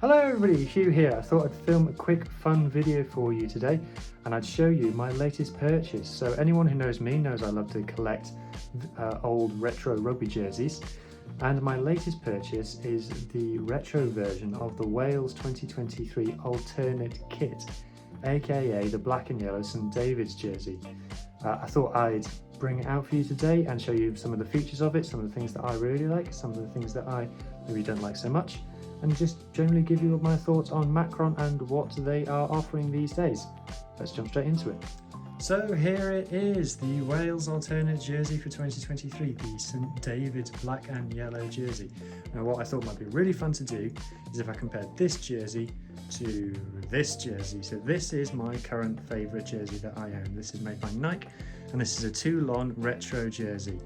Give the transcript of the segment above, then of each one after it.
Hello everybody, Hugh here. I thought I'd film a quick fun video for you today and I'd show you my latest purchase. So anyone who knows me knows I love to collect old retro rugby jerseys, and my latest purchase is the retro version of the Wales 2023 alternate kit, aka the black and yellow St David's jersey. I thought I'd bring it out for you today and show you some of the features of it, some of the things that I really like, some of the things that I maybe don't like so much, and just generally give you my thoughts on Macron and what they are offering these days. Let's jump straight into it. So here it is, the Wales alternate jersey for 2023, the St David's black and yellow jersey. Now what I thought might be really fun to do is if I compared this jersey to this jersey. So this is my current favourite jersey that I own. This is made by Nike and this is a Toulon retro jersey.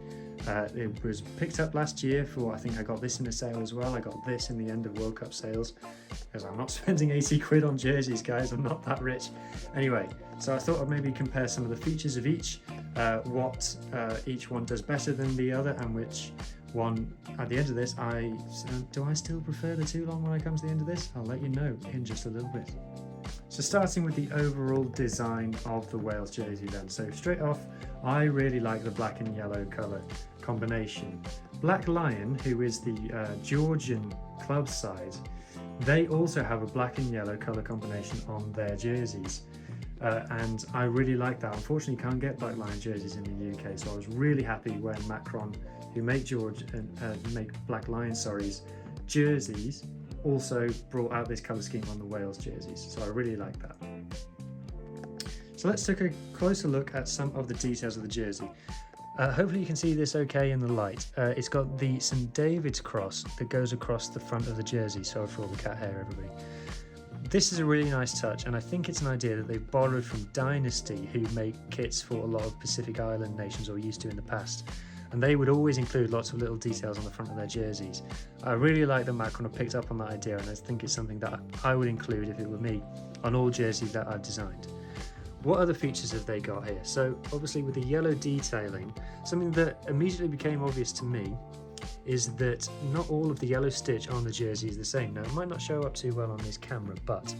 It was picked up last year for, I think I got this in a sale as well. I got this in the end of World Cup sales because I'm not spending 80 quid on jerseys, guys. I'm not that rich. Anyway, so I thought I'd maybe compare some of the features of each, what each one does better than the other, and which one at the end of this, do I still prefer the Toulon when I come to the end of this? I'll let you know in just a little bit. So starting with the overall design of the Wales jersey then. So straight off, I really like the black and yellow colour combination. Black Lion, who is the Georgian club side, they also have a black and yellow colour combination on their jerseys. And I really like that. Unfortunately, can't get Black Lion jerseys in the UK, so I was really happy when Macron, who make Black Lion jerseys, also brought out this colour scheme on the Wales jerseys, so I really like that. So let's take a closer look at some of the details of the jersey. Hopefully you can see this okay in the light. It's got the St David's cross that goes across the front of the jersey. Sorry for all the cat hair, everybody. This is a really nice touch, and I think it's an idea that they've borrowed from Dynasty, who make kits for a lot of Pacific Island nations, or used to in the past. And they would always include lots of little details on the front of their jerseys. I really like that Macron have picked up on that idea, and I think it's something that I would include if it were me on all jerseys that I've designed. What other features have they got here? So obviously with the yellow detailing, something that immediately became obvious to me is that not all of the yellow stitch on the jersey is the same. Now it might not show up too well on this camera, but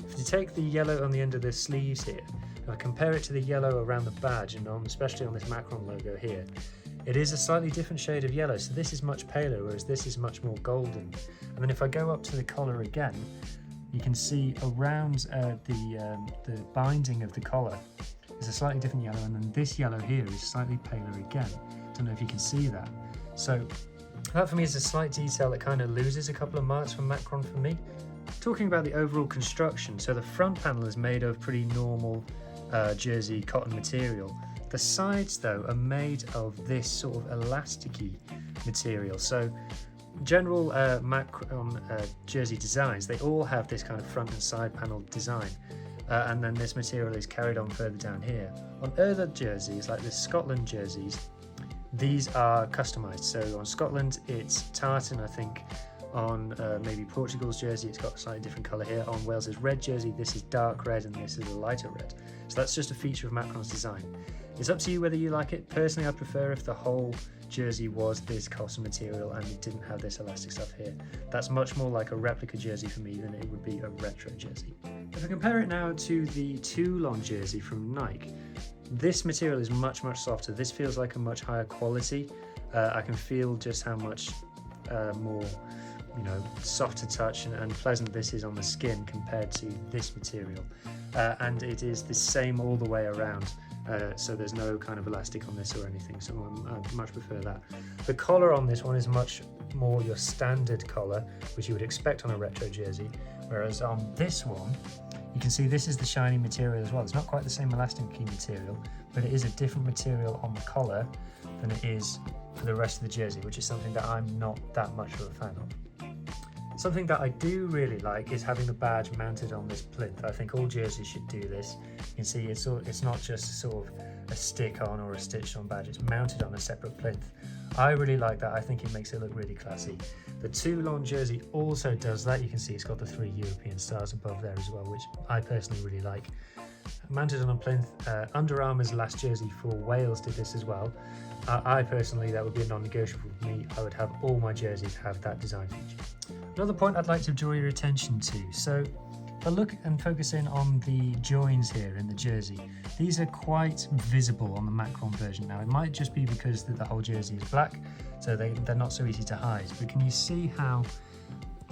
if you take the yellow on the end of the sleeves here, and I compare it to the yellow around the badge, and especially on this Macron logo here, it is a slightly different shade of yellow. So this is much paler, whereas this is much more golden. And then if I go up to the collar again, you can see around the binding of the collar is a slightly different yellow, and then this yellow here is slightly paler again. Don't know if you can see that. So that for me is a slight detail that kind of loses a couple of marks from Macron for me. Talking about the overall construction, so the front panel is made of pretty normal jersey cotton material. The sides though are made of this sort of elasticy material. So general Macron jersey designs, they all have this kind of front and side panel design, and then this material is carried on further down here. On other jerseys, like the Scotland jerseys, these are customized. So on Scotland it's tartan, I think. On maybe Portugal's jersey, it's got a slightly different colour here. On Wales's red jersey, this is dark red and this is a lighter red. So that's just a feature of Macron's design. It's up to you whether you like it. Personally, I prefer if the whole jersey was this cotton material and it didn't have this elastic stuff here. That's much more like a replica jersey for me than it would be a retro jersey. If I compare it now to the Toulon jersey from Nike, this material is much softer. This feels like a much higher quality. I can feel just how much more softer touch and pleasant this is on the skin compared to this material, and it is the same all the way around, so there's no kind of elastic on this or anything, so I much prefer that. The collar on this one is much more your standard collar, which you would expect on a retro jersey, whereas on this one you can see this is the shiny material as well. It's not quite the same elasticy material, but it is a different material on the collar than it is for the rest of the jersey, which is something that I'm not that much of a fan of. Something that I do really like is having the badge mounted on this plinth. I think all jerseys should do this. You can see it's not just sort of a stick on or a stitched on badge, it's mounted on a separate plinth. I really like that. I think it makes it look really classy. The Toulon jersey also does that. You can see it's got the 3 European stars above there as well, which I personally really like. Mounted on a plinth. Under Armour's last jersey for Wales did this as well. I personally, that would be a non-negotiable for me. I would have all my jerseys have that design feature. Another point I'd like to draw your attention to. So if I look and focus in on the joins here in the jersey, these are quite visible on the Macron version. Now it might just be because the whole jersey is black, so they're not so easy to hide. But can you see how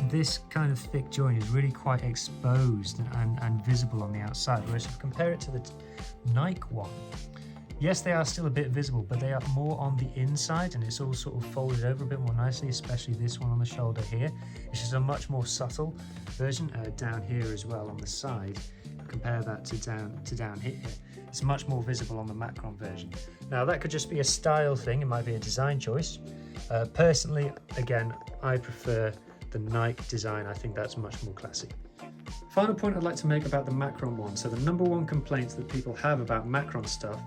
this kind of thick join is really quite exposed and visible on the outside? Whereas if you compare it to the Nike one, yes, they are still a bit visible, but they are more on the inside, and it's all sort of folded over a bit more nicely, especially this one on the shoulder here. It's just a much more subtle version down here as well on the side. Compare that to down here. It's much more visible on the Macron version. Now that could just be a style thing, it might be a design choice. Personally, again, I prefer the Nike design. I think that's much more classy. Final point I'd like to make about the Macron one. So the number one complaint that people have about Macron stuff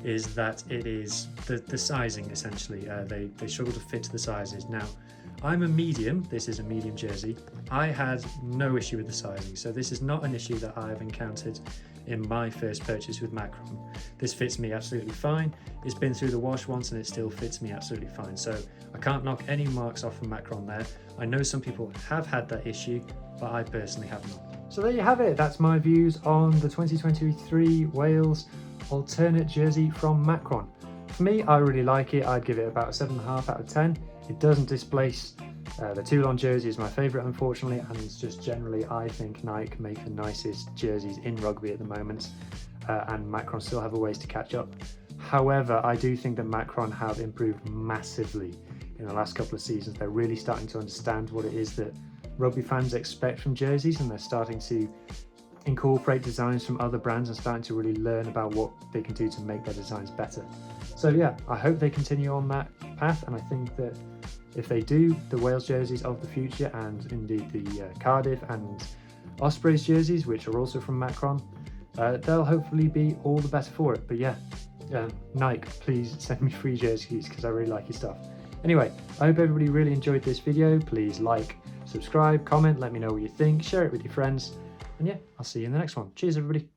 is that it is the sizing, essentially. They struggle to fit the sizes. Now, I'm a medium, this is a medium jersey. I had no issue with the sizing, so this is not an issue that I've encountered in my first purchase with Macron. This fits me absolutely fine. It's been through the wash once and it still fits me absolutely fine. So I can't knock any marks off from Macron there. I know some people have had that issue, but I personally have not. So there you have it. That's my views on the 2023 Wales alternate jersey from Macron. For me, I really like it. I'd give it about a 7.5 out of 10. It doesn't displace the Toulon jersey is my favourite, unfortunately, and it's just generally, I think Nike make the nicest jerseys in rugby at the moment, and Macron still have a ways to catch up. However, I do think that Macron have improved massively in the last couple of seasons. They're really starting to understand what it is that rugby fans expect from jerseys, and they're starting to incorporate designs from other brands and starting to really learn about what they can do to make their designs better. So yeah, I hope they continue on that path, and I think that if they do, the Wales jerseys of the future, and indeed the Cardiff and Ospreys jerseys, which are also from Macron, they'll hopefully be all the better for it. But yeah, Nike, please send me free jerseys because I really like your stuff. Anyway, I hope everybody really enjoyed this video. Please like, subscribe, comment, let me know what you think, share it with your friends, and yeah, I'll see you in the next one. Cheers everybody.